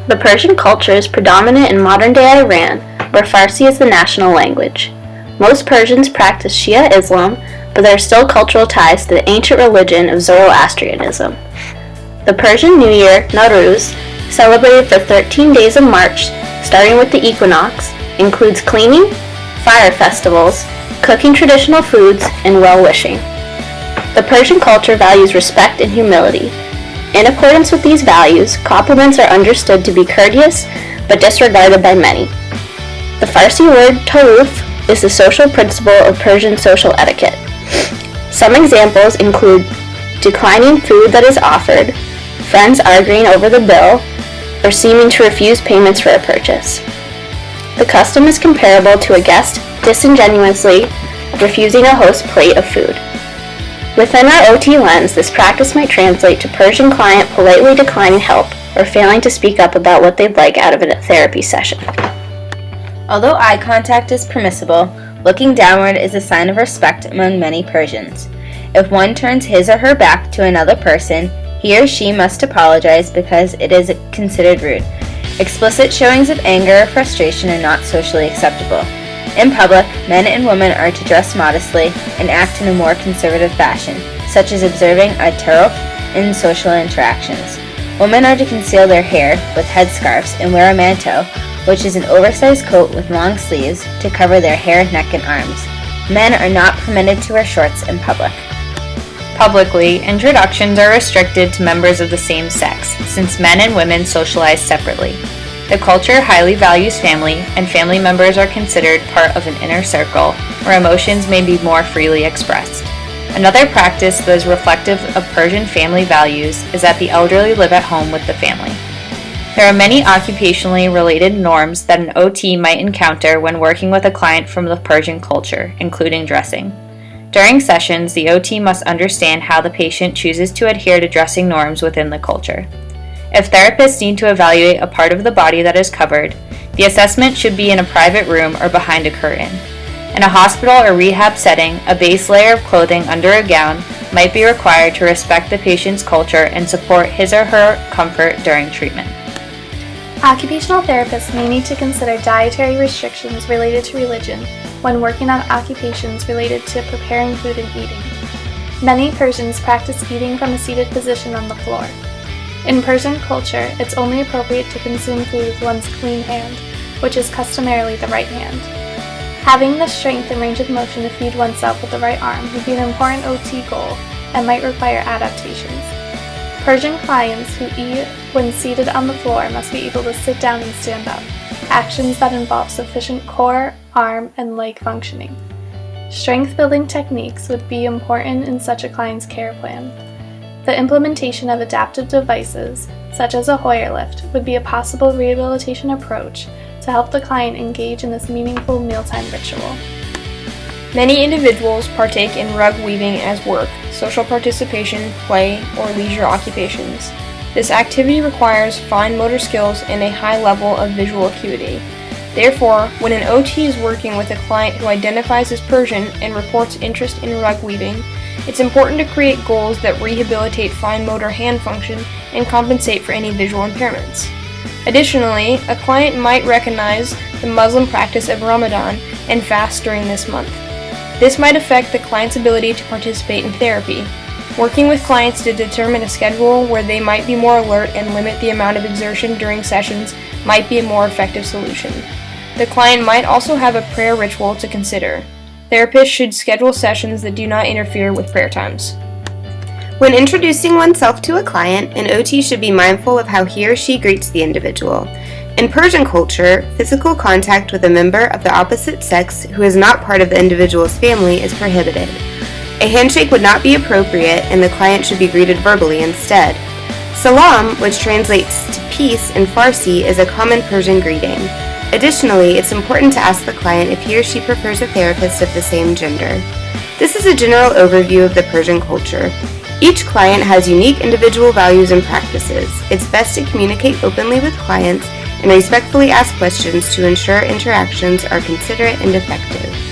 The Persian culture is predominant in modern-day Iran, where Farsi is the national language. Most Persians practice Shia Islam, but there are still cultural ties to the ancient religion of Zoroastrianism. The Persian New Year, Nowruz, celebrated for 13 days of March, starting with the equinox, includes cleaning, fire festivals, cooking traditional foods, and well-wishing. The Persian culture values respect and humility. In accordance with these values, compliments are understood to be courteous, but disregarded by many. The Farsi word taruf is the social principle of Persian social etiquette. Some examples include declining food that is offered, friends arguing over the bill, or seeming to refuse payments for a purchase. The custom is comparable to a guest disingenuously refusing a host's plate of food. Within our OT lens, this practice might translate to Persian client politely declining help or failing to speak up about what they'd like out of a therapy session. Although eye contact is permissible, looking downward is a sign of respect among many Persians. If one turns his or her back to another person, he or she must apologize because it is considered rude. Explicit showings of anger or frustration are not socially acceptable. In public, men and women are to dress modestly and act in a more conservative fashion, such as observing a taruf in social interactions. Women are to conceal their hair with headscarves and wear a manto, which is an oversized coat with long sleeves to cover their hair, neck, and arms. Men are not permitted to wear shorts in public. Publicly, introductions are restricted to members of the same sex, since men and women socialize separately. The culture highly values family, and family members are considered part of an inner circle, where emotions may be more freely expressed. Another practice that is reflective of Persian family values is that the elderly live at home with the family. There are many occupationally related norms that an OT might encounter when working with a client from the Persian culture, including dressing. During sessions, the OT must understand how the patient chooses to adhere to dressing norms within the culture. If therapists need to evaluate a part of the body that is covered, the assessment should be in a private room or behind a curtain. In a hospital or rehab setting, a base layer of clothing under a gown might be required to respect the patient's culture and support his or her comfort during treatment. Occupational therapists may need to consider dietary restrictions related to religion when working on occupations related to preparing food and eating. Many Persians practice eating from a seated position on the floor. In Persian culture, it's only appropriate to consume food with one's clean hand, which is customarily the right hand. Having the strength and range of motion to feed oneself with the right arm would be an important OT goal and might require adaptations. Persian clients who eat when seated on the floor must be able to sit down and stand up, actions that involve sufficient core, arm, and leg functioning. Strength-building techniques would be important in such a client's care plan. The implementation of adaptive devices, such as a Hoyer lift, would be a possible rehabilitation approach to help the client engage in this meaningful mealtime ritual. Many individuals partake in rug weaving as work, social participation, play, or leisure occupations. This activity requires fine motor skills and a high level of visual acuity. Therefore, when an OT is working with a client who identifies as Persian and reports interest in rug weaving, it's important to create goals that rehabilitate fine motor hand function and compensate for any visual impairments. Additionally, a client might recognize the Muslim practice of Ramadan and fast during this month. This might affect the client's ability to participate in therapy. Working with clients to determine a schedule where they might be more alert and limit the amount of exertion during sessions might be a more effective solution. The client might also have a prayer ritual to consider. Therapists should schedule sessions that do not interfere with prayer times. When introducing oneself to a client, an OT should be mindful of how he or she greets the individual. In Persian culture, physical contact with a member of the opposite sex who is not part of the individual's family is prohibited. A handshake would not be appropriate, and the client should be greeted verbally instead. Salam, which translates to peace in Farsi, is a common Persian greeting. Additionally, it's important to ask the client if he or she prefers a therapist of the same gender. This is a general overview of the Persian culture. Each client has unique individual values and practices. It's best to communicate openly with clients and respectfully ask questions to ensure interactions are considerate and effective.